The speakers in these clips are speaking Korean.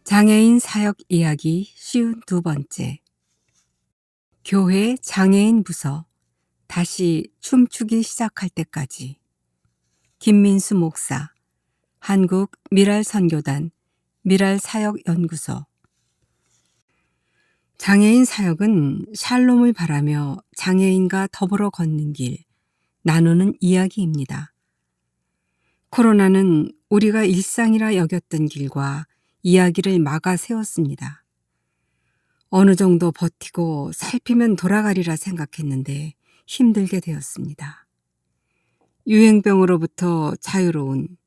장애인 사역 이야기 쉬운 두 번째. 교회 장애인 부서 다시 춤추기 시작할 때까지. 김민수 목사, 한국 미랄선교단 미랄사역연구소. 장애인 사역은 샬롬을 바라며 장애인과 더불어 걷는 길, 나누는 이야기입니다. 코로나는 우리가 일상이라 여겼던 길과 이야기를 막아 세웠습니다. 어느 정도 버티고 살피면 돌아가리라 생각했는데 힘들게 되었습니다. 유행병으로부터 자유로운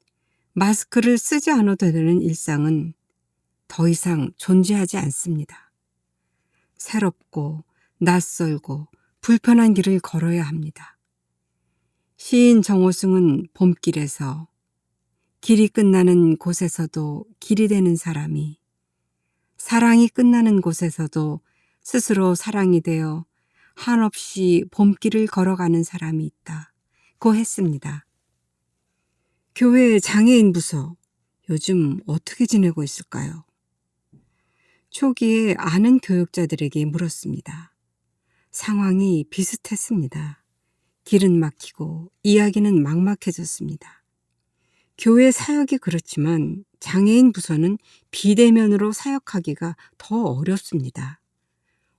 마스크를 쓰지 않아도 되는 일상은 더 이상 존재하지 않습니다. 새롭고 낯설고 불편한 길을 걸어야 합니다. 시인 정호승은 봄길에서 길이 끝나는 곳에서도 길이 되는 사람이, 사랑이 끝나는 곳에서도 스스로 사랑이 되어 한없이 봄길을 걸어가는 사람이 있다고 했습니다. 교회 장애인 부서 요즘 어떻게 지내고 있을까요? 초기에 아는 교육자들에게 물었습니다. 상황이 비슷했습니다. 길은 막히고 이야기는 막막해졌습니다. 교회 사역이 그렇지만 장애인 부서는 비대면으로 사역하기가 더 어렵습니다.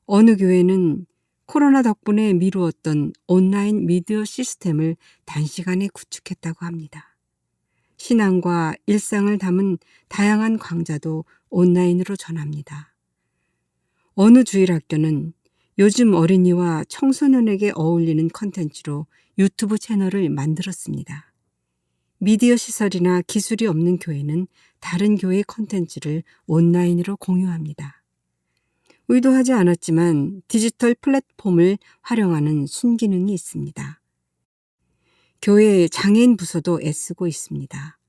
어느 교회는 코로나 덕분에 미루었던 온라인 미디어 시스템을 단시간에 구축했다고 합니다. 신앙과 일상을 담은 다양한 강좌도 온라인으로 전합니다. 어느 주일학교는 요즘 어린이와 청소년에게 어울리는 컨텐츠로 유튜브 채널을 만들었습니다. 미디어 시설이나 기술이 없는 교회는 다른 교회 컨텐츠를 온라인으로 공유합니다. 의도하지 않았지만 디지털 플랫폼을 활용하는 순기능이 있습니다. 교회 장애인 부서도 애쓰고 있습니다.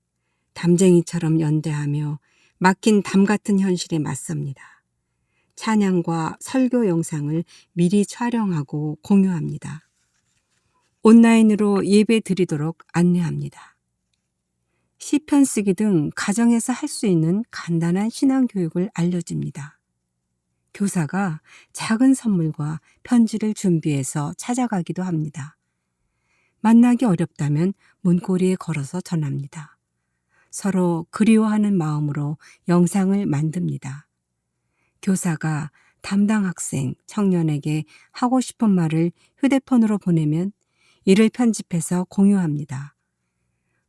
담쟁이처럼 연대하며 막힌 담 같은 현실에 맞섭니다. 찬양과 설교 영상을 미리 촬영하고 공유합니다. 온라인으로 예배 드리도록 안내합니다. 시편 쓰기 등 가정에서 할 수 있는 간단한 신앙 교육을 알려줍니다. 교사가 작은 선물과 편지를 준비해서 찾아가기도 합니다. 만나기 어렵다면 문고리에 걸어서 전합니다. 서로 그리워하는 마음으로 영상을 만듭니다. 교사가 담당 학생, 청년에게 하고 싶은 말을 휴대폰으로 보내면 이를 편집해서 공유합니다.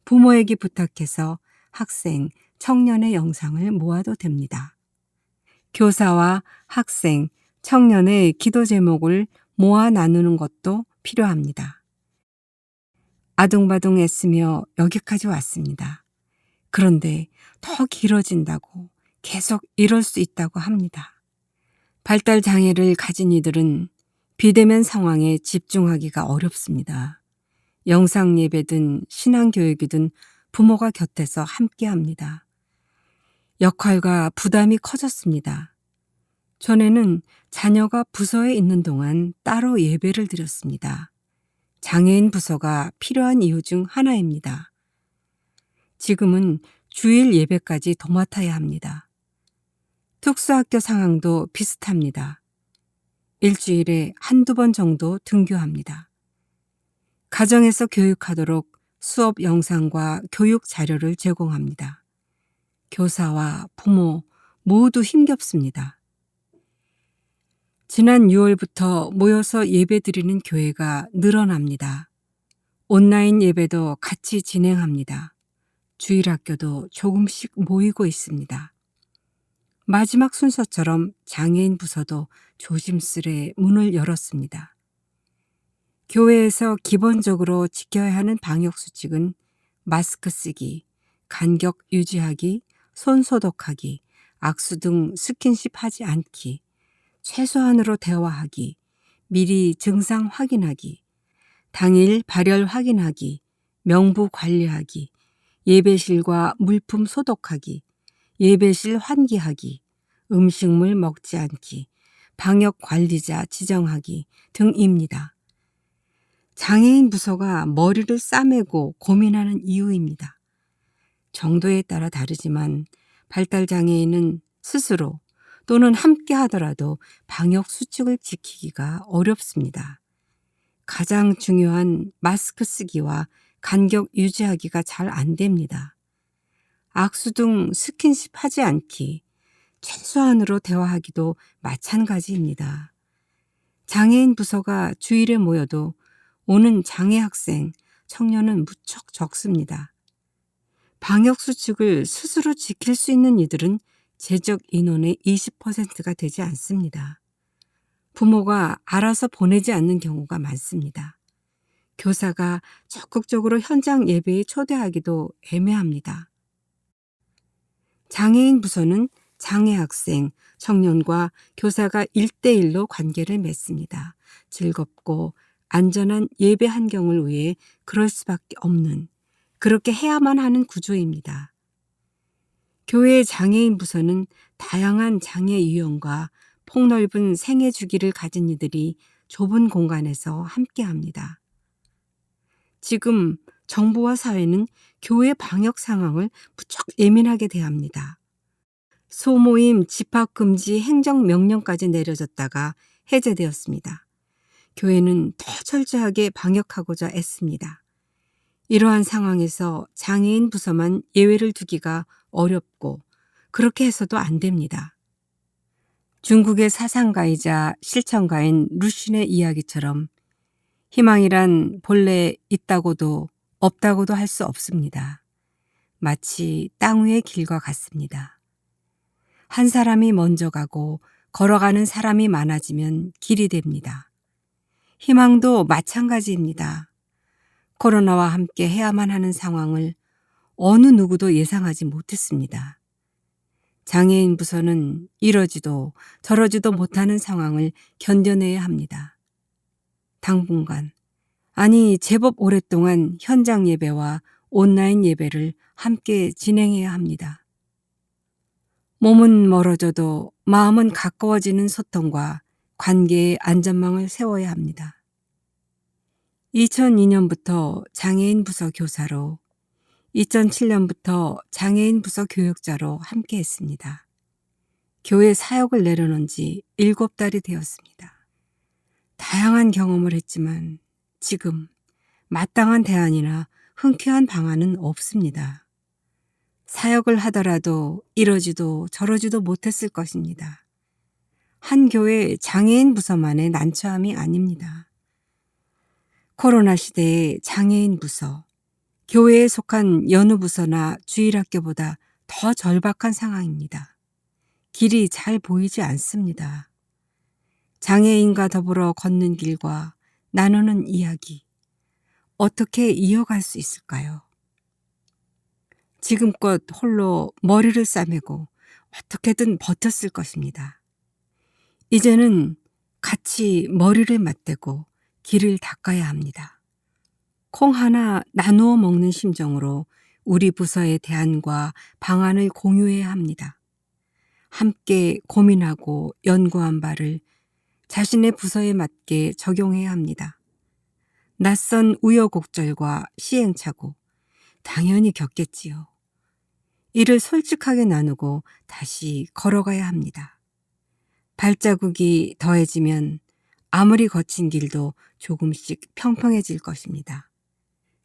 부모에게 부탁해서 학생, 청년의 영상을 모아도 됩니다. 교사와 학생, 청년의 기도 제목을 모아 나누는 것도 필요합니다. 아둥바둥 애쓰며 여기까지 왔습니다. 그런데 더 길어진다고, 계속 이럴 수 있다고 합니다. 발달 장애를 가진 이들은 비대면 상황에 집중하기가 어렵습니다. 영상 예배든 신앙 교육이든 부모가 곁에서 함께 합니다. 역할과 부담이 커졌습니다. 전에는 자녀가 부서에 있는 동안 따로 예배를 드렸습니다. 장애인 부서가 필요한 이유 중 하나입니다. 지금은 주일 예배까지 도맡아야 합니다. 특수학교 상황도 비슷합니다. 일주일에 한두 번 정도 등교합니다. 가정에서 교육하도록 수업 영상과 교육 자료를 제공합니다. 교사와 부모 모두 힘겹습니다. 지난 6월부터 모여서 예배드리는 교회가 늘어납니다. 온라인 예배도 같이 진행합니다. 주일학교도 조금씩 모이고 있습니다. 마지막 순서처럼 장애인 부서도 조심스레 문을 열었습니다. 교회에서 기본적으로 지켜야 하는 방역수칙은 마스크 쓰기, 간격 유지하기, 손 소독하기, 악수 등 스킨십 하지 않기, 최소한으로 대화하기, 미리 증상 확인하기, 당일 발열 확인하기, 명부 관리하기, 예배실과 물품 소독하기, 예배실 환기하기, 음식물 먹지 않기, 방역 관리자 지정하기 등입니다. 장애인 부서가 머리를 싸매고 고민하는 이유입니다. 정도에 따라 다르지만 발달 장애인은 스스로 또는 함께 하더라도 방역 수칙을 지키기가 어렵습니다. 가장 중요한 마스크 쓰기와 간격 유지하기가 잘 안 됩니다. 악수 등 스킨십 하지 않기, 최소한으로 대화하기도 마찬가지입니다. 장애인 부서가 주일에 모여도 오는 장애 학생, 청년은 무척 적습니다. 방역 수칙을 스스로 지킬 수 있는 이들은 제적 인원의 20%가 되지 않습니다. 부모가 알아서 보내지 않는 경우가 많습니다. 교사가 적극적으로 현장 예배에 초대하기도 애매합니다. 장애인 부서는 장애 학생, 청년과 교사가 1대1로 관계를 맺습니다. 즐겁고 안전한 예배 환경을 위해 그럴 수밖에 없는, 그렇게 해야만 하는 구조입니다. 교회 장애인 부서는 다양한 장애 유형과 폭넓은 생애 주기를 가진 이들이 좁은 공간에서 함께합니다. 지금 정부와 사회는 교회 방역 상황을 무척 예민하게 대합니다. 소모임 집합금지 행정명령까지 내려졌다가 해제되었습니다. 교회는 더 철저하게 방역하고자 애씁니다. 이러한 상황에서 장애인 부서만 예외를 두기가 어렵고 그렇게 해서도 안 됩니다. 중국의 사상가이자 실천가인 루신의 이야기처럼 희망이란 본래 있다고도 없다고도 할 수 없습니다. 마치 땅 위의 길과 같습니다. 한 사람이 먼저 가고 걸어가는 사람이 많아지면 길이 됩니다. 희망도 마찬가지입니다. 코로나와 함께 해야만 하는 상황을 어느 누구도 예상하지 못했습니다. 장애인 부서는 이러지도 저러지도 못하는 상황을 견뎌내야 합니다. 당분간, 아니 제법 오랫동안 현장 예배와 온라인 예배를 함께 진행해야 합니다. 몸은 멀어져도 마음은 가까워지는 소통과 관계의 안전망을 세워야 합니다. 2002년부터 장애인 부서 교사로, 2007년부터 장애인 부서 교육자로 함께 했습니다. 교회 사역을 내려놓은 지 7달이 되었습니다. 다양한 경험을 했지만 지금 마땅한 대안이나 흔쾌한 방안은 없습니다. 사역을 하더라도 이러지도 저러지도 못했을 것입니다. 한 교회 장애인 부서만의 난처함이 아닙니다. 코로나 시대의 장애인 부서, 교회에 속한 여느 부서나 주일학교보다 더 절박한 상황입니다. 길이 잘 보이지 않습니다. 장애인과 더불어 걷는 길과 나누는 이야기, 어떻게 이어갈 수 있을까요? 지금껏 홀로 머리를 싸매고 어떻게든 버텼을 것입니다. 이제는 같이 머리를 맞대고 길을 닦아야 합니다. 콩 하나 나누어 먹는 심정으로 우리 부서의 대안과 방안을 공유해야 합니다. 함께 고민하고 연구한 바를 자신의 부서에 맞게 적용해야 합니다. 낯선 우여곡절과 시행착오, 당연히 겪겠지요. 이를 솔직하게 나누고 다시 걸어가야 합니다. 발자국이 더해지면 아무리 거친 길도 조금씩 평평해질 것입니다.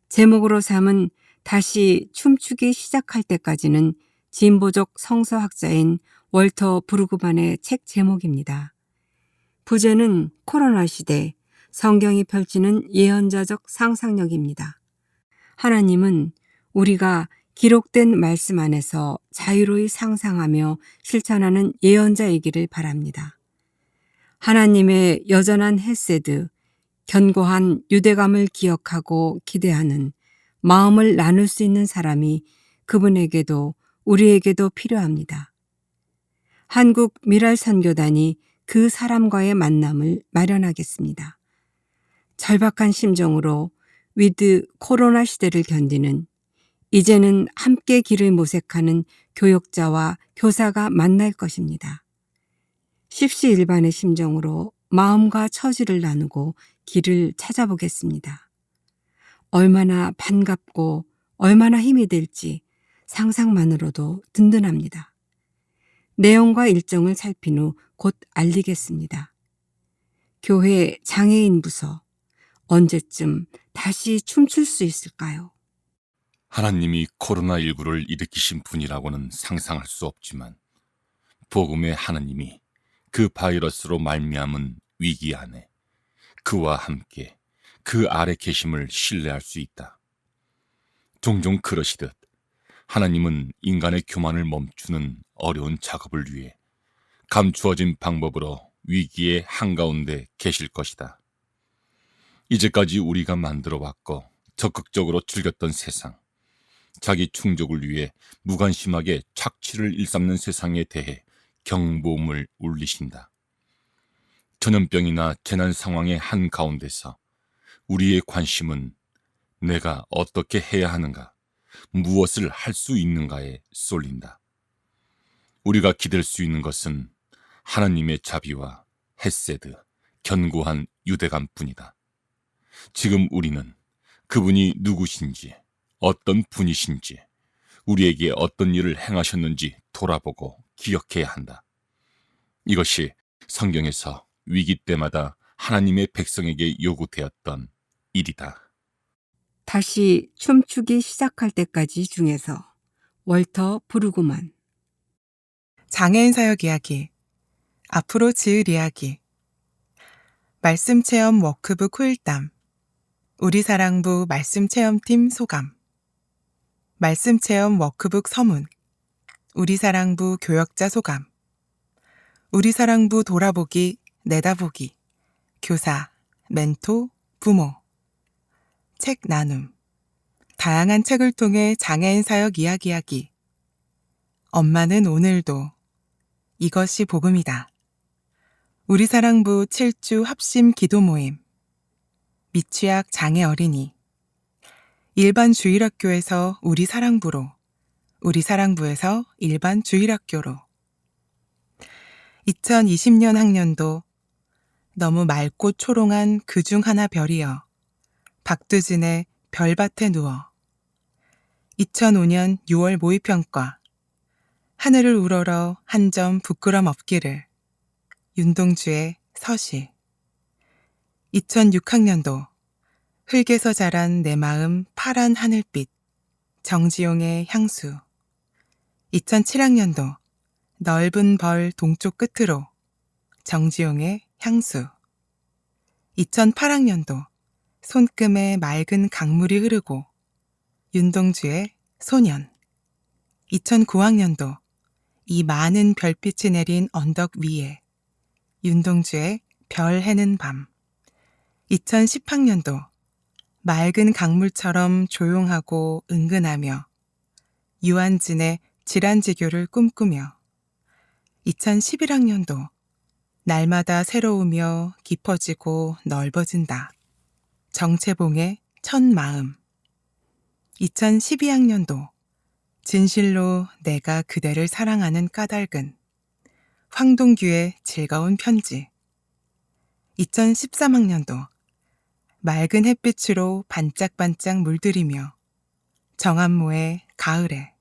제목으로 삼은 다시 춤추기 시작할 때까지는 진보적 성서학자인 월터 브루그만의 책 제목입니다. 부제는 코로나 시대, 성경이 펼치는 예언자적 상상력입니다. 하나님은 우리가 기록된 말씀 안에서 자유로이 상상하며 실천하는 예언자이기를 바랍니다. 하나님의 여전한 헤세드, 견고한 유대감을 기억하고 기대하는 마음을 나눌 수 있는 사람이 그분에게도 우리에게도 필요합니다. 한국 미랄선교단이 그 사람과의 만남을 마련하겠습니다. 절박한 심정으로 위드 코로나 시대를 견디는, 이제는 함께 길을 모색하는 교역자와 교사가 만날 것입니다. 십시일반의 심정으로 마음과 처지를 나누고 길을 찾아보겠습니다. 얼마나 반갑고 얼마나 힘이 될지 상상만으로도 든든합니다. 내용과 일정을 살핀 후 곧 알리겠습니다. 교회 장애인 부서 언제쯤 다시 춤출 수 있을까요? 하나님이 코로나19를 일으키신 분이라고는 상상할 수 없지만 복음의 하나님이 그 바이러스로 말미암은 위기 안에 그와 함께 그 아래 계심을 신뢰할 수 있다. 종종 그러시듯 하나님은 인간의 교만을 멈추는 어려운 작업을 위해 감추어진 방법으로 위기의 한가운데 계실 것이다. 이제까지 우리가 만들어왔고 적극적으로 즐겼던 세상, 자기 충족을 위해 무관심하게 착취를 일삼는 세상에 대해 경보음을 울리신다. 전염병이나 재난 상황의 한가운데서 우리의 관심은 내가 어떻게 해야 하는가, 무엇을 할 수 있는가에 쏠린다. 우리가 기댈 수 있는 것은 하나님의 자비와 헤세드, 견고한 유대감뿐이다. 지금 우리는 그분이 누구신지, 어떤 분이신지, 우리에게 어떤 일을 행하셨는지 돌아보고 기억해야 한다. 이것이 성경에서 위기 때마다 하나님의 백성에게 요구되었던 일이다. 다시 춤추기 시작할 때까지 중에서 월터 브루그만. 장애인 사역 이야기, 앞으로 지을 이야기, 말씀 체험 워크북 후일담, 우리 사랑부 말씀 체험팀 소감, 말씀 체험 워크북 서문, 우리 사랑부 교역자 소감, 우리 사랑부 돌아보기, 내다보기, 교사, 멘토, 부모, 책 나눔, 다양한 책을 통해 장애인 사역 이야기하기, 엄마는 오늘도, 이것이 복음이다. 우리 사랑부 7주 합심 기도 모임, 미취학 장애 어린이, 일반 주일학교에서 우리 사랑부로, 우리 사랑부에서 일반 주일학교로. 2020년 학년도 너무 맑고 초롱한 그중 하나 별이여, 박두진의 별밭에 누워. 2005년 6월 모의평가, 하늘을 우러러 한 점 부끄럼 없기를, 윤동주의 서시. 2006학년도 흙에서 자란 내 마음 파란 하늘빛, 정지용의 향수. 2007학년도 넓은 벌 동쪽 끝으로, 정지용의 향수. 2008학년도 손금에 맑은 강물이 흐르고, 윤동주의 소년. 2009학년도 이 많은 별빛이 내린 언덕 위에, 윤동주의 별 해는 밤. 2010학년도 맑은 강물처럼 조용하고 은근하며, 유한진의 질환지교를 꿈꾸며. 2011학년도 날마다 새로우며 깊어지고 넓어진다, 정채봉의 첫 마음. 2012학년도 진실로 내가 그대를 사랑하는 까닭은, 황동규의 즐거운 편지. 2013학년도 맑은 햇빛으로 반짝반짝 물들이며, 정한모의 가을에.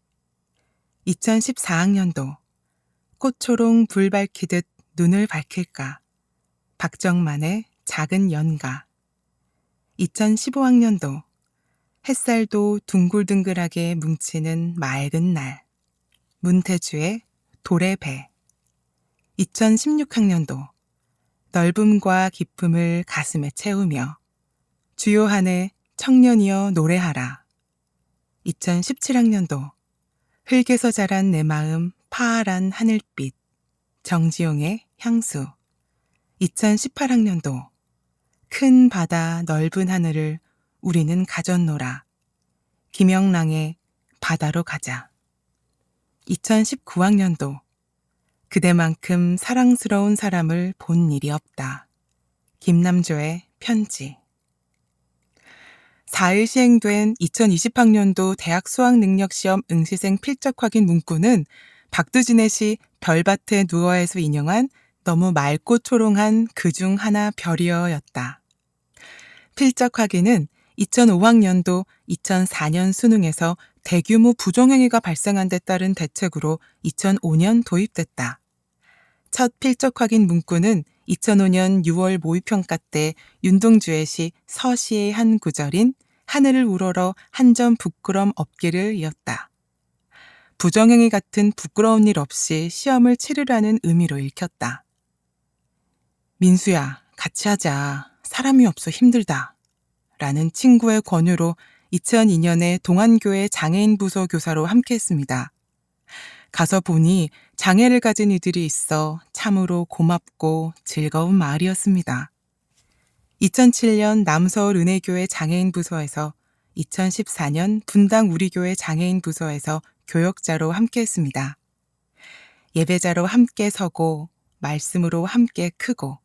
2014학년도 꽃초롱 불 밝히듯 눈을 밝힐까, 박정만의 작은 연가. 2015학년도 햇살도 둥글둥글하게 뭉치는 맑은 날, 문태주의 돌의 배. 2016학년도 넓음과 기쁨을 가슴에 채우며, 주요한의 청년이여 노래하라. 2017학년도 흙에서 자란 내 마음 파란 하늘빛, 정지용의 향수. 2018학년도 큰 바다 넓은 하늘을 우리는 가졌노라, 김영랑의 바다로 가자. 2019학년도 그대만큼 사랑스러운 사람을 본 일이 없다, 김남조의 편지. 4일 시행된 2020학년도 대학 수학능력시험 응시생 필적 확인 문구는 박두진의 시 별밭에 누워에서 인용한 너무 맑고 초롱한 그중 하나 별이여였다. 필적 확인은 2005학년도 2004년 수능에서 대규모 부정행위가 발생한 데 따른 대책으로 2005년 도입됐다. 첫 필적 확인 문구는 2005년 6월 모의평가 때 윤동주의 서시의 한 구절인 하늘을 우러러 한 점 부끄럼 없기를 이었다. 부정행위 같은 부끄러운 일 없이 시험을 치르라는 의미로 읽혔다. 민수야, 같이 하자. 사람이 없어 힘들다. 라는 친구의 권유로 2002년에 동안교회 장애인 부서 교사로 함께했습니다. 가서 보니 장애를 가진 이들이 있어 참으로 고맙고 즐거운 마을이었습니다. 2007년 남서울 은혜교회 장애인 부서에서 2014년 분당 우리교회 장애인 부서에서 교역자로 함께했습니다. 예배자로 함께 서고 말씀으로 함께 크고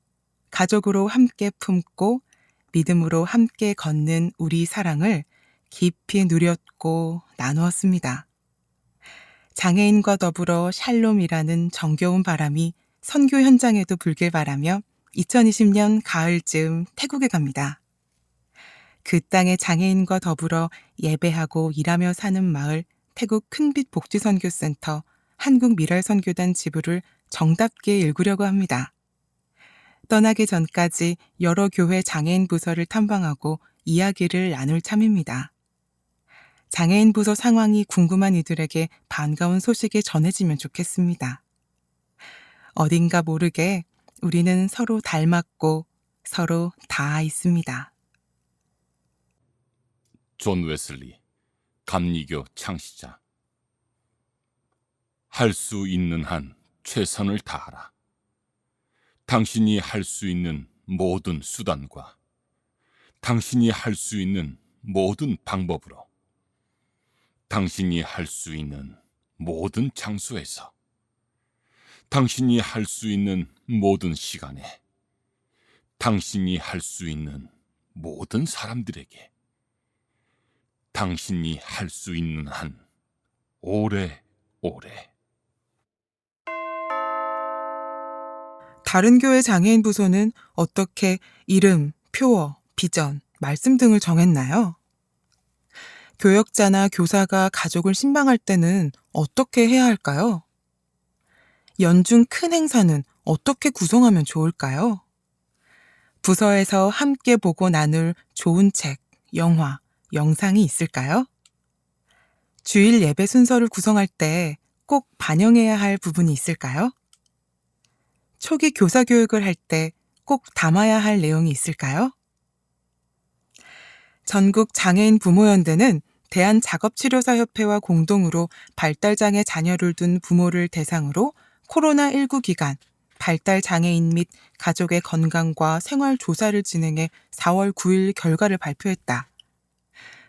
가족으로 함께 품고 믿음으로 함께 걷는 우리 사랑을 깊이 누렸고 나누었습니다. 장애인과 더불어 샬롬이라는 정겨운 바람이 선교 현장에도 불길 바라며 2020년 가을쯤 태국에 갑니다. 그 땅의 장애인과 더불어 예배하고 일하며 사는 마을 태국 큰빛 복지선교센터 한국미랄선교단 지부를 정답게 일구려고 합니다. 떠나기 전까지 여러 교회 장애인 부서를 탐방하고 이야기를 나눌 참입니다. 장애인 부서 상황이 궁금한 이들에게 반가운 소식이 전해지면 좋겠습니다. 어딘가 모르게 우리는 서로 닮았고 서로 다 있습니다. 존 웨슬리, 감리교 창시자. 할 수 있는 한 최선을 다하라. 당신이 할 수 있는 모든 수단과 당신이 할 수 있는 모든 방법으로 당신이 할 수 있는 모든 장소에서 당신이 할 수 있는 모든 시간에 당신이 할 수 있는 모든 사람들에게 당신이 할 수 있는 한 오래오래. 다른 교회 장애인 부서는 어떻게 이름, 표어, 비전, 말씀 등을 정했나요? 교역자나 교사가 가족을 신방할 때는 어떻게 해야 할까요? 연중 큰 행사는 어떻게 구성하면 좋을까요? 부서에서 함께 보고 나눌 좋은 책, 영화, 영상이 있을까요? 주일 예배 순서를 구성할 때 꼭 반영해야 할 부분이 있을까요? 초기 교사 교육을 할 때 꼭 담아야 할 내용이 있을까요? 전국 장애인 부모연대는 대한작업치료사협회와 공동으로 발달장애 자녀를 둔 부모를 대상으로 코로나19 기간 발달장애인 및 가족의 건강과 생활 조사를 진행해 4월 9일 결과를 발표했다.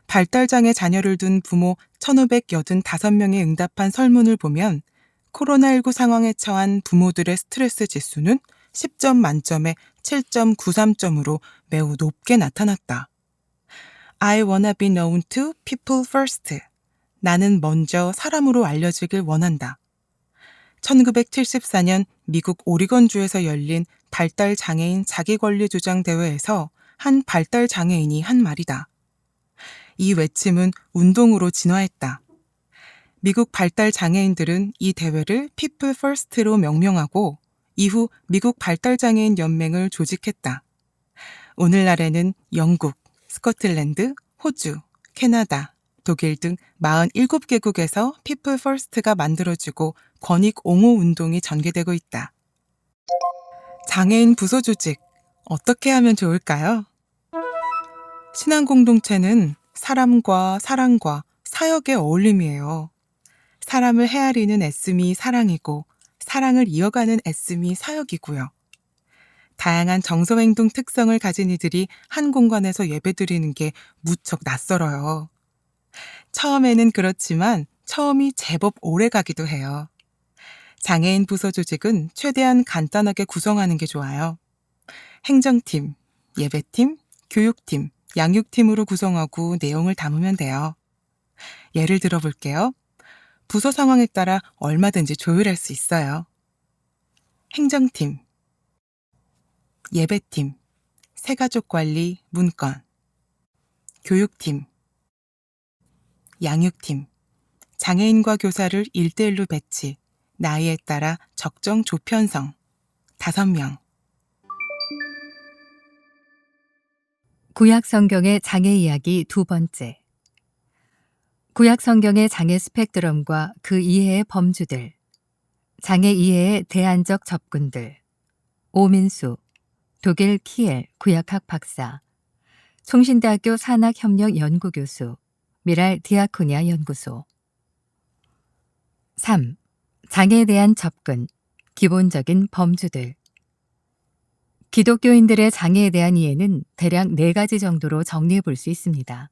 발달장애 자녀를 둔 부모 1,585명이 응답한 설문을 보면 코로나19 상황에 처한 부모들의 스트레스 지수는 10점 만점에 7.93점으로 매우 높게 나타났다. I wanna be known to people first. 나는 먼저 사람으로 알려지길 원한다. 1974년 미국 오리건주에서 열린 발달장애인 자기권리주장 대회에서 한 발달장애인이 한 말이다. 이 외침은 운동으로 진화했다. 미국 발달장애인들은 이 대회를 People First로 명명하고 이후 미국 발달장애인 연맹을 조직했다. 오늘날에는 영국, 스코틀랜드, 호주, 캐나다, 독일 등 47개국에서 People First가 만들어지고 권익 옹호 운동이 전개되고 있다. 장애인 부서 조직, 어떻게 하면 좋을까요? 신앙 공동체는 사람과 사랑과 사역의 어울림이에요. 사람을 헤아리는 애씀이 사랑이고 사랑을 이어가는 애씀이 사역이고요. 다양한 정서행동 특성을 가진 이들이 한 공간에서 예배드리는 게 무척 낯설어요. 처음에는 그렇지만 처음이 제법 오래 가기도 해요. 장애인 부서 조직은 최대한 간단하게 구성하는 게 좋아요. 행정팀, 예배팀, 교육팀, 양육팀으로 구성하고 내용을 담으면 돼요. 예를 들어 볼게요. 부서 상황에 따라 얼마든지 조율할 수 있어요. 행정팀, 예배팀, 새가족 관리, 문건, 교육팀, 양육팀, 장애인과 교사를 1대1로 배치, 나이에 따라 적정 조편성, 5명. 구약 성경의 장애 이야기 2번째. 구약 성경의 장애 스펙트럼과 그 이해의 범주들, 장애 이해의 대안적 접근들. 오민수, 독일 키엘 구약학 박사, 총신대학교 산학협력 연구교수, 미랄 디아코니아 연구소. 3. 장애에 대한 접근, 기본적인 범주들. 기독교인들의 장애에 대한 이해는 대략 4가지 정도로 정리해 볼 수 있습니다.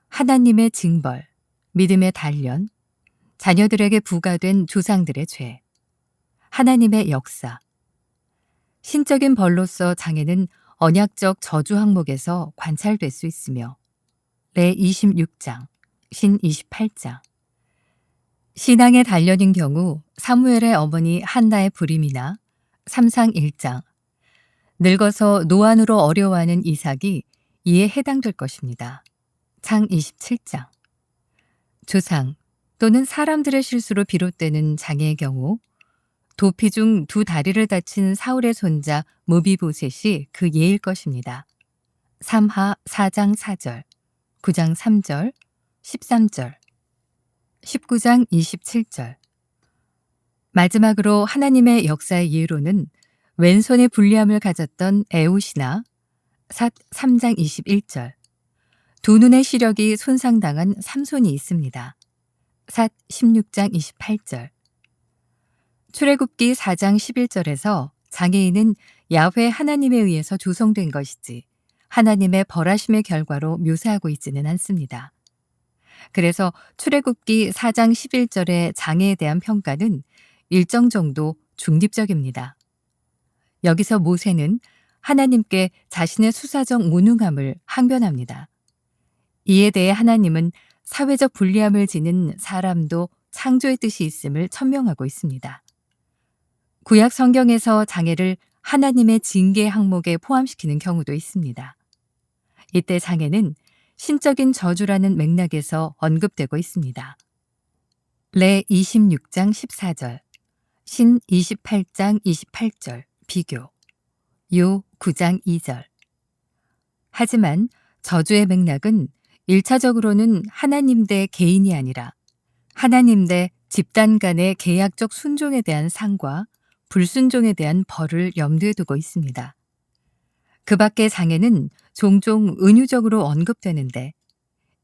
하나님의 징벌, 믿음의 단련, 자녀들에게 부과된 조상들의 죄, 하나님의 역사. 신적인 벌로서 장애는 언약적 저주 항목에서 관찰될 수 있으며 레 26장, 신 28장. 신앙의 단련인 경우 사무엘의 어머니 한나의 불임이나 삼상 1장, 늙어서 노안으로 어려워하는 이삭이 이에 해당될 것입니다. 창 27장. 조상 또는 사람들의 실수로 비롯되는 장애의 경우 도피 중 2 다리를 다친 사울의 손자 무비보셋이 그 예일 것입니다. 3하 4장 4절, 9장 3절, 13절, 19장 27절. 마지막으로 하나님의 역사의 예로는 왼손의 불리함을 가졌던 에웃이나 삿 3장 21절, 2 눈의 시력이 손상당한 삼손이 있습니다. 삿 16장 28절. 출애굽기 4장 11절에서 장애인은 야훼 하나님에 의해서 조성된 것이지 하나님의 벌하심의 결과로 묘사하고 있지는 않습니다. 그래서 출애굽기 4장 11절의 장애에 대한 평가는 일정 정도 중립적입니다. 여기서 모세는 하나님께 자신의 수사적 무능함을 항변합니다. 이에 대해 하나님은 사회적 불리함을 지닌 사람도 창조의 뜻이 있음을 천명하고 있습니다. 구약 성경에서 장애를 하나님의 징계 항목에 포함시키는 경우도 있습니다. 이때 장애는 신적인 저주라는 맥락에서 언급되고 있습니다. 레 26장 14절, 신 28장 28절 비교, 요 9장 2절. 하지만 저주의 맥락은 1차적으로는 하나님 대 개인이 아니라 하나님 대 집단 간의 계약적 순종에 대한 상과 불순종에 대한 벌을 염두에 두고 있습니다. 그 밖의 장애는 종종 은유적으로 언급되는데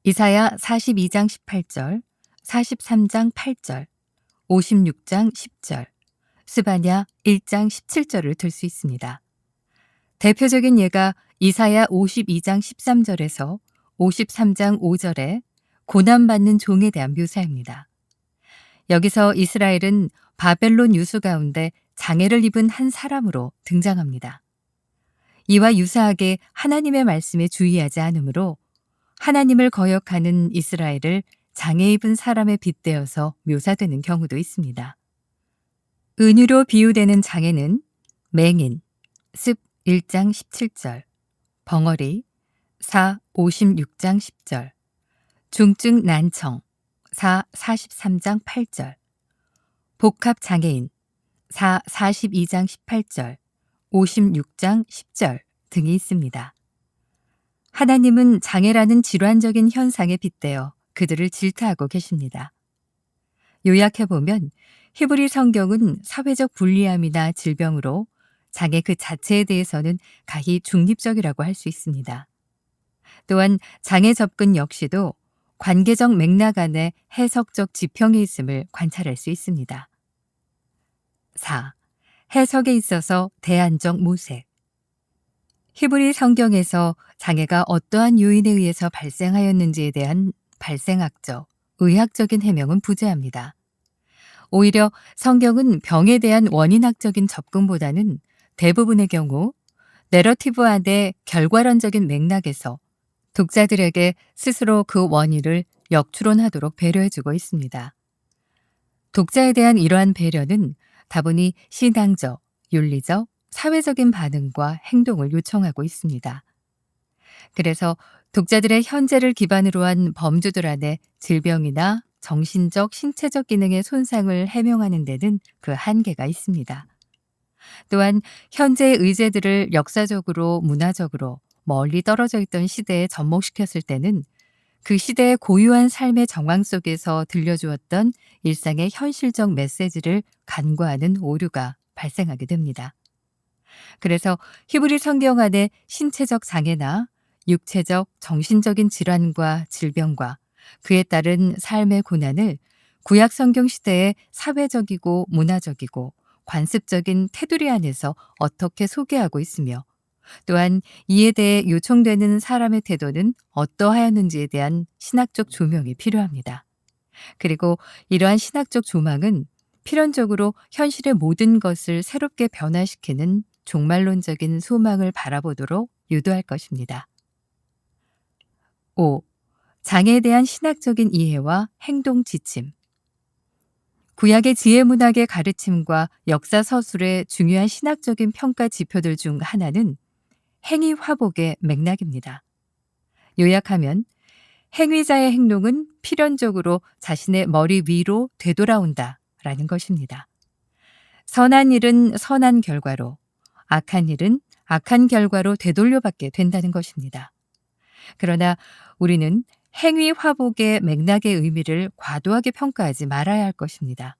이사야 42장 18절, 43장 8절, 56장 10절, 스바냐 1장 17절을 들 수 있습니다. 대표적인 예가 이사야 52장 13절에서 53장 5절에 고난받는 종에 대한 묘사입니다. 여기서 이스라엘은 바벨론 유수 가운데 장애를 입은 한 사람으로 등장합니다. 이와 유사하게 하나님의 말씀에 주의하지 않으므로 하나님을 거역하는 이스라엘을 장애 입은 사람에 빗대어서 묘사되는 경우도 있습니다. 은유로 비유되는 장애는 맹인, 습 1장 17절, 벙어리, 사 56장 10절, 중증 난청, 사 43장 8절, 복합장애인, 사 42장 18절, 56장 10절 등이 있습니다. 하나님은 장애라는 질환적인 현상에 빗대어 그들을 질타하고 계십니다. 요약해보면 히브리 성경은 사회적 불리함이나 질병으로 장애 그 자체에 대해서는 가히 중립적이라고 할 수 있습니다. 또한 장애 접근 역시도 관계적 맥락 안에 해석적 지평이 있음을 관찰할 수 있습니다. 4. 해석에 있어서 대안적 모색. 히브리 성경에서 장애가 어떠한 요인에 의해서 발생하였는지에 대한 발생학적, 의학적인 해명은 부재합니다. 오히려 성경은 병에 대한 원인학적인 접근보다는 대부분의 경우 내러티브 안의 결과론적인 맥락에서 독자들에게 스스로 그 원인을 역추론하도록 배려해주고 있습니다. 독자에 대한 이러한 배려는 다분히 신앙적, 윤리적, 사회적인 반응과 행동을 요청하고 있습니다. 그래서 독자들의 현재를 기반으로 한 범주들 안에 질병이나 정신적, 신체적 기능의 손상을 해명하는 데는 그 한계가 있습니다. 또한 현재의 의제들을 역사적으로, 문화적으로 멀리 떨어져 있던 시대에 접목시켰을 때는 그 시대의 고유한 삶의 정황 속에서 들려주었던 일상의 현실적 메시지를 간과하는 오류가 발생하게 됩니다. 그래서 히브리 성경 안에 신체적 장애나 육체적, 정신적인 질환과 질병과 그에 따른 삶의 고난을 구약 성경 시대의 사회적이고 문화적이고 관습적인 테두리 안에서 어떻게 소개하고 있으며 또한 이에 대해 요청되는 사람의 태도는 어떠하였는지에 대한 신학적 조명이 필요합니다. 그리고 이러한 신학적 조망은 필연적으로 현실의 모든 것을 새롭게 변화시키는 종말론적인 소망을 바라보도록 유도할 것입니다. 5. 장애에 대한 신학적인 이해와 행동 지침. 구약의 지혜문학의 가르침과 역사 서술의 중요한 신학적인 평가 지표들 중 하나는 행위 화복의 맥락입니다. 요약하면 행위자의 행동은 필연적으로 자신의 머리 위로 되돌아온다 라는 것입니다. 선한 일은 선한 결과로, 악한 일은 악한 결과로 되돌려받게 된다는 것입니다. 그러나 우리는 행위 화복의 맥락의 의미를 과도하게 평가하지 말아야 할 것입니다.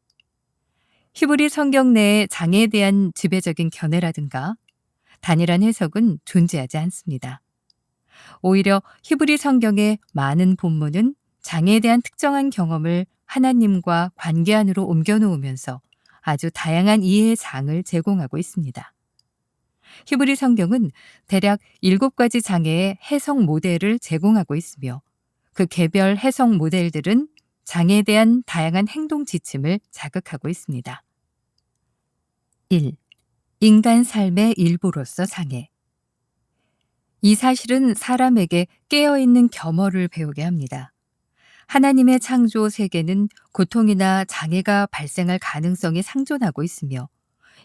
히브리 성경 내의 장애에 대한 지배적인 견해라든가 단일한 해석은 존재하지 않습니다. 오히려 히브리 성경의 많은 본문은 장애에 대한 특정한 경험을 하나님과 관계 안으로 옮겨놓으면서 아주 다양한 이해의 장을 제공하고 있습니다. 히브리 성경은 대략 7가지 장애의 해석 모델을 제공하고 있으며 그 개별 해석 모델들은 장애에 대한 다양한 행동 지침을 자극하고 있습니다. 1. 인간 삶의 일부로서 장애. 이 사실은 사람에게 깨어있는 겸허를 배우게 합니다. 하나님의 창조 세계는 고통이나 장애가 발생할 가능성이 상존하고 있으며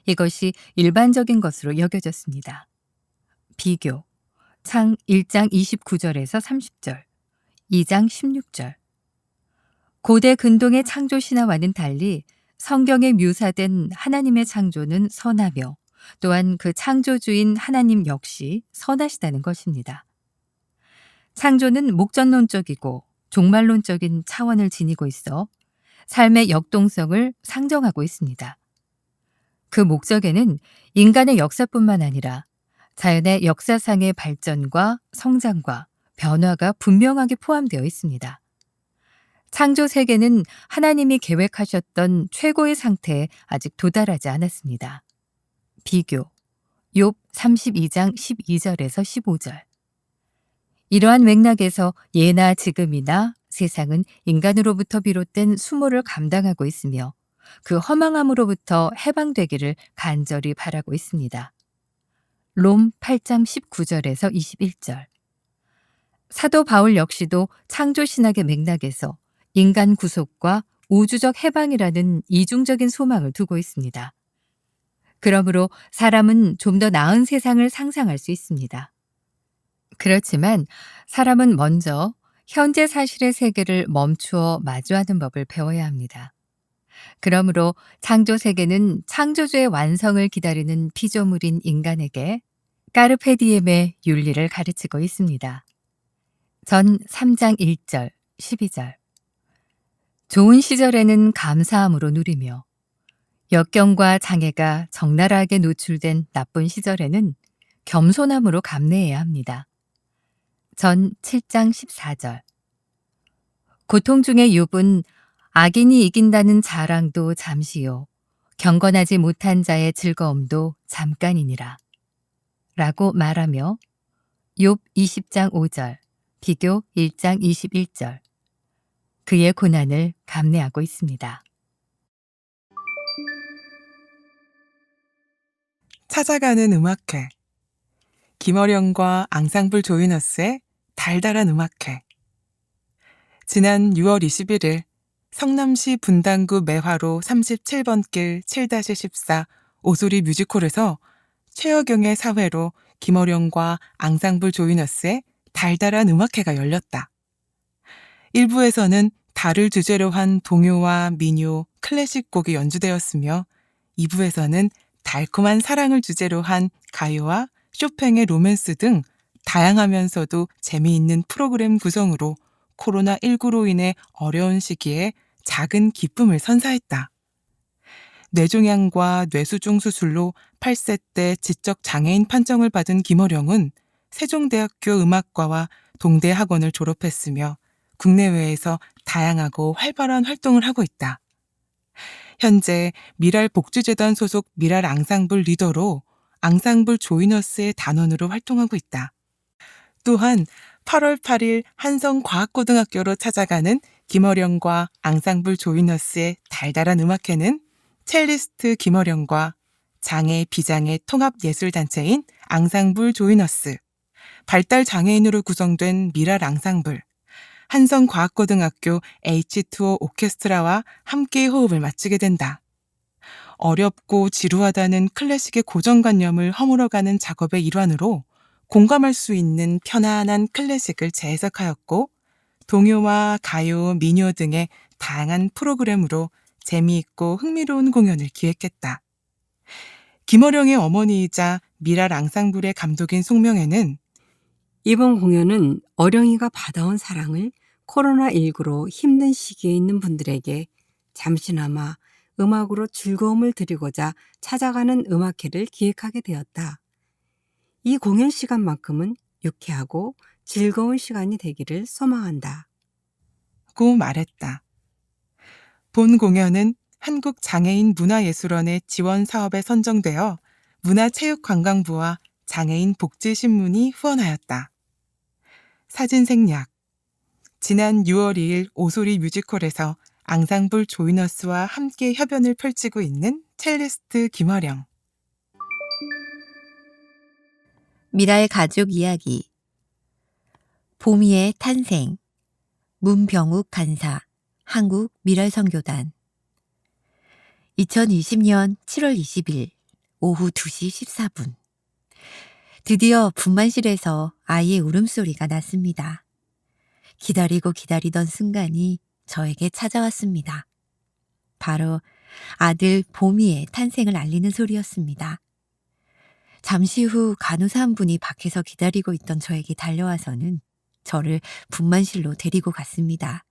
이것이 일반적인 것으로 여겨졌습니다. 비교, 창 1장 29절에서 30절, 2장 16절. 고대 근동의 창조 신화와는 달리 성경에 묘사된 하나님의 창조는 선하며 또한 그 창조주인 하나님 역시 선하시다는 것입니다. 창조는 목전론적이고 종말론적인 차원을 지니고 있어 삶의 역동성을 상정하고 있습니다. 그 목적에는 인간의 역사뿐만 아니라 자연의 역사상의 발전과 성장과 변화가 분명하게 포함되어 있습니다. 창조 세계는 하나님이 계획하셨던 최고의 상태에 아직 도달하지 않았습니다. 비교, 욥 32장 12절에서 15절. 이러한 맥락에서 예나 지금이나 세상은 인간으로부터 비롯된 수모를 감당하고 있으며 그 허망함으로부터 해방되기를 간절히 바라고 있습니다. 롬 8장 19절에서 21절. 사도 바울 역시도 창조신학의 맥락에서 인간 구속과 우주적 해방이라는 이중적인 소망을 두고 있습니다. 그러므로 사람은 좀 더 나은 세상을 상상할 수 있습니다. 그렇지만 사람은 먼저 현재 사실의 세계를 멈추어 마주하는 법을 배워야 합니다. 그러므로 창조 세계는 창조주의 완성을 기다리는 피조물인 인간에게 까르페디엠의 윤리를 가르치고 있습니다. 전 3장 1절, 12절. 좋은 시절에는 감사함으로 누리며 역경과 장애가 적나라하게 노출된 나쁜 시절에는 겸손함으로 감내해야 합니다. 전 7장 14절. 고통 중에 욥은 악인이 이긴다는 자랑도 잠시요 경건하지 못한 자의 즐거움도 잠깐이니라 라고 말하며 욥 20장 5절, 비교 1장 21절. 그의 고난을 감내하고 있습니다. 찾아가는 음악회. 김어령과 앙상블 조이너스의 달달한 음악회. 지난 6월 21일 성남시 분당구 매화로 37번 길 7-14 오소리 뮤지컬에서 최여경의 사회로 김어령과 앙상블 조이너스의 달달한 음악회가 열렸다. 1부에서는 달을 주제로 한 동요와 민요, 클래식 곡이 연주되었으며 2부에서는 달콤한 사랑을 주제로 한 가요와 쇼팽의 로맨스 등 다양하면서도 재미있는 프로그램 구성으로 코로나19로 인해 어려운 시기에 작은 기쁨을 선사했다. 뇌종양과 뇌수중 수술로 8세 때 지적 장애인 판정을 받은 김어령은 세종대학교 음악과와 동대학원을 졸업했으며 국내외에서 다양하고 활발한 활동을 하고 있다. 현재 미랄 복지재단 소속 미랄 앙상블 리더로 앙상블 조이너스의 단원으로 활동하고 있다. 또한 8월 8일 한성과학고등학교로 찾아가는 김어령과 앙상블 조이너스의 달달한 음악회는 첼리스트 김어령과 장애 비장애 통합예술단체인 앙상블 조이너스, 발달장애인으로 구성된 미랄 앙상블, 한성과학고등학교 H2O 오케스트라와 함께 호흡을 맞추게 된다. 어렵고 지루하다는 클래식의 고정관념을 허물어가는 작업의 일환으로 공감할 수 있는 편안한 클래식을 재해석하였고 동요와 가요, 민요 등의 다양한 프로그램으로 재미있고 흥미로운 공연을 기획했다. 김어령의 어머니이자 미랄 앙상블의 감독인 송명애는 이번 공연은 어령이가 받아온 사랑을 코로나19로 힘든 시기에 있는 분들에게 잠시나마 음악으로 즐거움을 드리고자 찾아가는 음악회를 기획하게 되었다. 이 공연 시간만큼은 유쾌하고 즐거운 시간이 되기를 소망한다. 고 말했다. 본 공연은 한국장애인문화예술원의 지원 사업에 선정되어 문화체육관광부와 장애인 복지신문이 후원하였다. 사진 생략. 지난 6월 2일 오소리 뮤지컬에서 앙상블 조이너스와 함께 협연을 펼치고 있는 첼리스트 김어령. 미라의 가족 이야기. 보미의 탄생. 문병욱 간사. 한국 미랄선교단. 2020년 7월 20일 오후 2시 14분. 드디어 분만실에서 아이의 울음소리가 났습니다. 기다리고 기다리던 순간이 저에게 찾아왔습니다. 바로 아들 보미의 탄생을 알리는 소리였습니다. 잠시 후 간호사 한 분이 밖에서 기다리고 있던 저에게 달려와서는 저를 분만실로 데리고 갔습니다.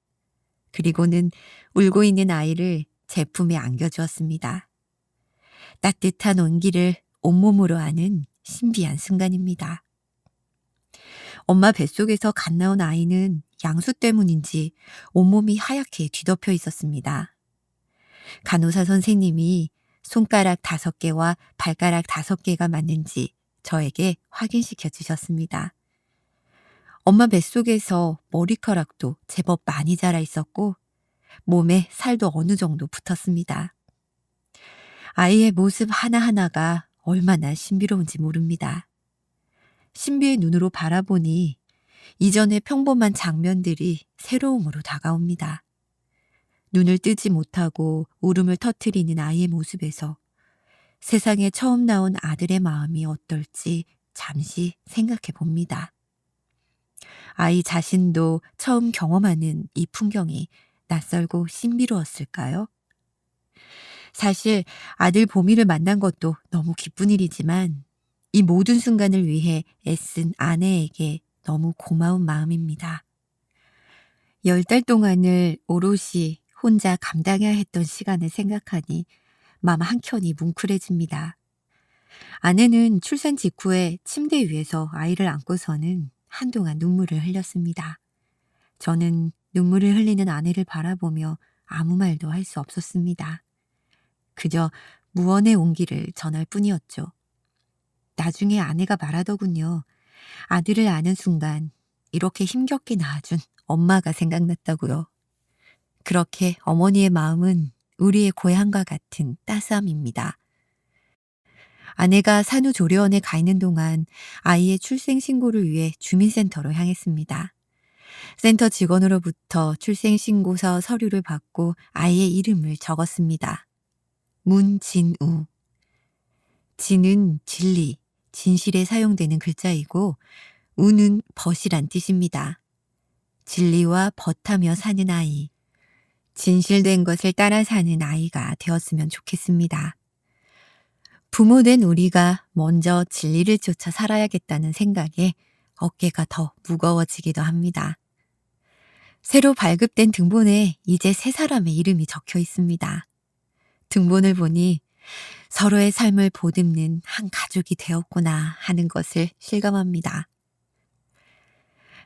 그리고는 울고 있는 아이를 제 품에 안겨주었습니다. 따뜻한 온기를 온몸으로 아는 신비한 순간입니다. 엄마 뱃속에서 갓 나온 아이는 양수 때문인지 온몸이 하얗게 뒤덮여 있었습니다. 간호사 선생님이 손가락 5개와 발가락 5개가 맞는지 저에게 확인시켜 주셨습니다. 엄마 뱃속에서 머리카락도 제법 많이 자라 있었고 몸에 살도 어느 정도 붙었습니다. 아이의 모습 하나하나가 얼마나 신비로운지 모릅니다. 신비의 눈으로 바라보니 이전의 평범한 장면들이 새로움으로 다가옵니다. 눈을 뜨지 못하고 울음을 터뜨리는 아이의 모습에서 세상에 처음 나온 아들의 마음이 어떨지 잠시 생각해 봅니다. 아이 자신도 처음 경험하는 이 풍경이 낯설고 신비로웠을까요? 사실 아들 보미를 만난 것도 너무 기쁜 일이지만 이 모든 순간을 위해 애쓴 아내에게 너무 고마운 마음입니다. 10달 동안을 오롯이 혼자 감당해야 했던 시간을 생각하니 마음 한켠이 뭉클해집니다. 아내는 출산 직후에 침대 위에서 아이를 안고서는 한동안 눈물을 흘렸습니다. 저는 눈물을 흘리는 아내를 바라보며 아무 말도 할 수 없었습니다. 그저 무언의 온기를 전할 뿐이었죠. 나중에 아내가 말하더군요. 아들을 아는 순간 이렇게 힘겹게 낳아준 엄마가 생각났다고요. 그렇게 어머니의 마음은 우리의 고향과 같은 따스함입니다. 아내가 산후조리원에 가 있는 동안 아이의 출생신고를 위해 주민센터로 향했습니다. 센터 직원으로부터 출생신고서 서류를 받고 아이의 이름을 적었습니다. 문진우. 진은 진리, 진실에 사용되는 글자이고 우는 벗이란 뜻입니다. 진리와 벗하며 사는 아이, 진실된 것을 따라 사는 아이가 되었으면 좋겠습니다. 부모된 우리가 먼저 진리를 쫓아 살아야겠다는 생각에 어깨가 더 무거워지기도 합니다. 새로 발급된 등본에 이제 세 사람의 이름이 적혀 있습니다. 등본을 보니 서로의 삶을 보듬는 한 가족이 되었구나 하는 것을 실감합니다.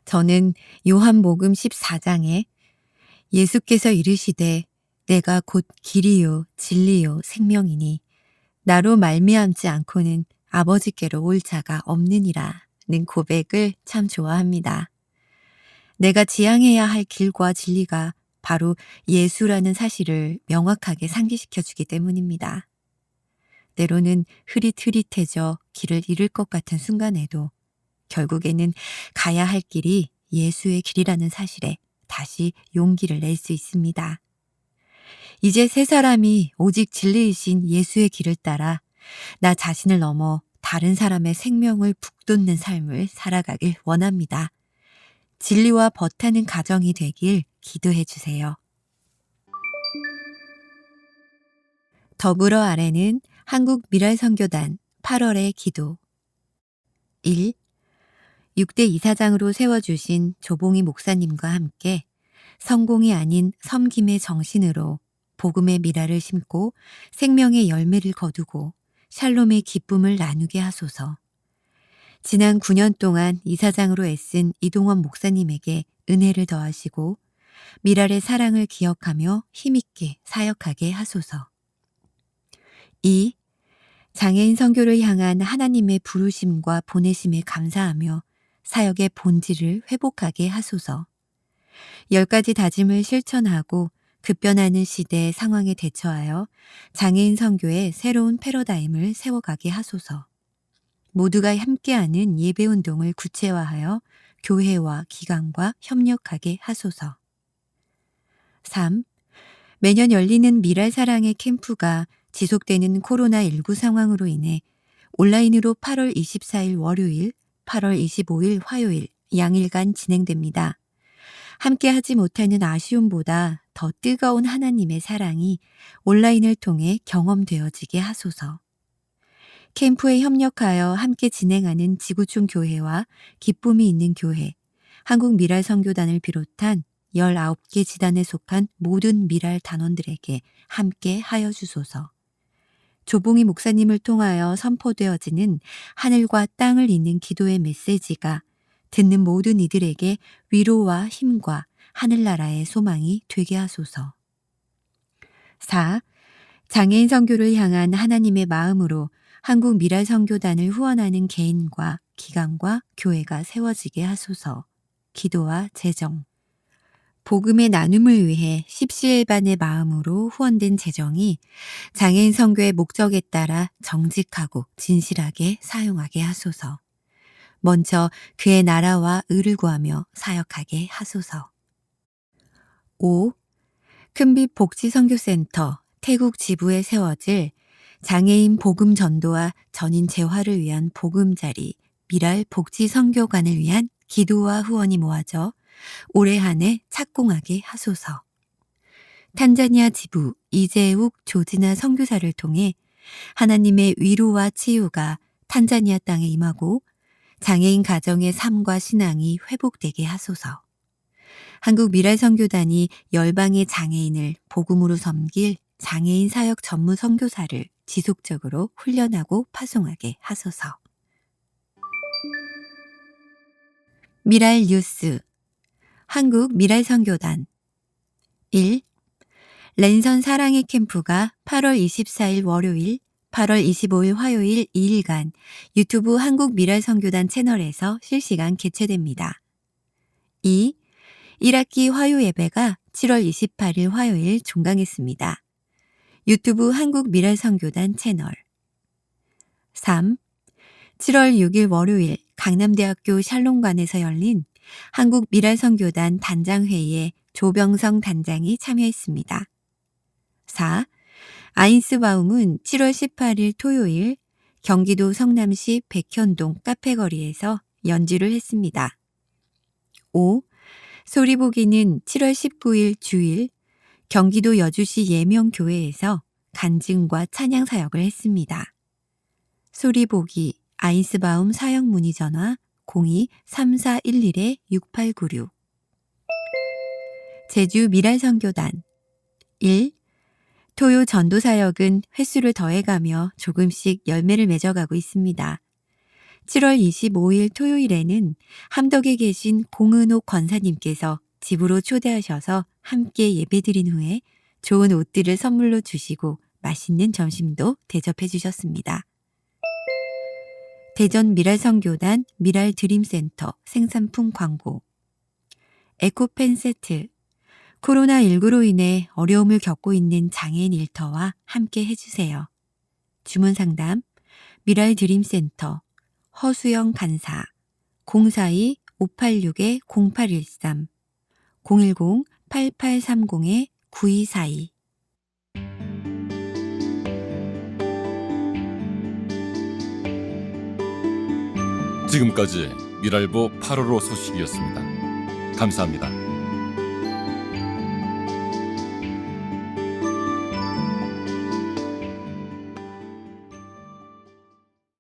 저는 요한복음 14장에 예수께서 이르시되 내가 곧 길이요 진리요 생명이니 나로 말미암지 않고는 아버지께로 올 자가 없느니라는 고백을 참 좋아합니다. 내가 지향해야 할 길과 진리가 바로 예수라는 사실을 명확하게 상기시켜 주기 때문입니다. 때로는 흐릿흐릿해져 길을 잃을 것 같은 순간에도 결국에는 가야 할 길이 예수의 길이라는 사실에 다시 용기를 낼 수 있습니다. 이제 세 사람이 오직 진리이신 예수의 길을 따라 나 자신을 넘어 다른 사람의 생명을 북돋는 삶을 살아가길 원합니다. 진리와 버타는 가정이 되길 기도해 주세요. 더불어 아래는 한국 미랄선교단 8월의 기도 1. 6대 이사장으로 세워주신 조봉희 목사님과 함께 성공이 아닌 섬김의 정신으로 복음의 미랄을 심고 생명의 열매를 거두고 샬롬의 기쁨을 나누게 하소서. 지난 9년 동안 이사장으로 애쓴 이동원 목사님에게 은혜를 더하시고 미랄의 사랑을 기억하며 힘있게 사역하게 하소서. 2. 장애인 선교를 향한 하나님의 부르심과 보내심에 감사하며 사역의 본질을 회복하게 하소서. 10가지 다짐을 실천하고 급변하는 시대의 상황에 대처하여 장애인 선교의 새로운 패러다임을 세워가게 하소서. 모두가 함께하는 예배운동을 구체화하여 교회와 기관과 협력하게 하소서. 3. 매년 열리는 미랄사랑의 캠프가 지속되는 코로나19 상황으로 인해 온라인으로 8월 24일 월요일, 8월 25일 화요일 양일간 진행됩니다. 함께 하지 못하는 아쉬움보다 더 뜨거운 하나님의 사랑이 온라인을 통해 경험되어지게 하소서. 캠프에 협력하여 함께 진행하는 지구촌 교회와 기쁨이 있는 교회, 한국 미랄 선교단을 비롯한 19개 지단에 속한 모든 미랄 단원들에게 함께 하여 주소서. 조봉희 목사님을 통하여 선포되어지는 하늘과 땅을 잇는 기도의 메시지가 듣는 모든 이들에게 위로와 힘과 하늘나라의 소망이 되게 하소서. 4. 장애인 선교를 향한 하나님의 마음으로 한국 미랄 선교단을 후원하는 개인과 기관과 교회가 세워지게 하소서. 기도와 재정. 복음의 나눔을 위해 십시일반의 마음으로 후원된 재정이 장애인 선교의 목적에 따라 정직하고 진실하게 사용하게 하소서. 먼저 그의 나라와 의를 구하며 사역하게 하소서. 5. 큰빛 복지선교센터 태국 지부에 세워질 장애인 복음 전도와 전인 재화를 위한 보금자리 미랄 복지선교관을 위한 기도와 후원이 모아져 올해 한 해 착공하게 하소서. 탄자니아 지부 이재욱 조지나 선교사를 통해 하나님의 위로와 치유가 탄자니아 땅에 임하고 장애인 가정의 삶과 신앙이 회복되게 하소서. 한국 미랄 선교단이 열방의 장애인을 복음으로 섬길 장애인 사역 전문 선교사를 지속적으로 훈련하고 파송하게 하소서. 미랄 뉴스 한국 미랄 선교단 1. 랜선 사랑의 캠프가 8월 24일 월요일, 8월 25일 화요일 2일간 유튜브 한국 미랄 선교단 채널에서 실시간 개최됩니다. 2. 1학기 화요 예배가 7월 28일 화요일 종강했습니다. 유튜브 한국 미랄 선교단 채널. 3. 7월 6일 월요일 강남대학교 샬롬관에서 열린 한국 미랄 선교단 단장회의에 조병성 단장이 참여했습니다. 4. 아인스바움은 7월 18일 토요일 경기도 성남시 백현동 카페거리에서 연주를 했습니다. 5. 소리보기는 7월 19일 주일 경기도 여주시 예명교회에서 간증과 찬양 사역을 했습니다. 소리보기 아이스바움 사역 문의 전화 02-3411-6896 제주 미랄선교단 1. 토요 전도 사역은 횟수를 더해가며 조금씩 열매를 맺어가고 있습니다. 7월 25일 토요일에는 함덕에 계신 공은옥 권사님께서 집으로 초대하셔서 함께 예배드린 후에 좋은 옷들을 선물로 주시고 맛있는 점심도 대접해 주셨습니다. 대전 미랄선교단 미랄드림센터 생산품 광고 에코펜 세트 코로나19로 인해 어려움을 겪고 있는 장애인 일터와 함께 해주세요. 주문 상담 미랄드림센터 허수영 간사 042-586-0813 010-8830-9242 지금까지 미랄보 8.15 소식이었습니다. 감사합니다.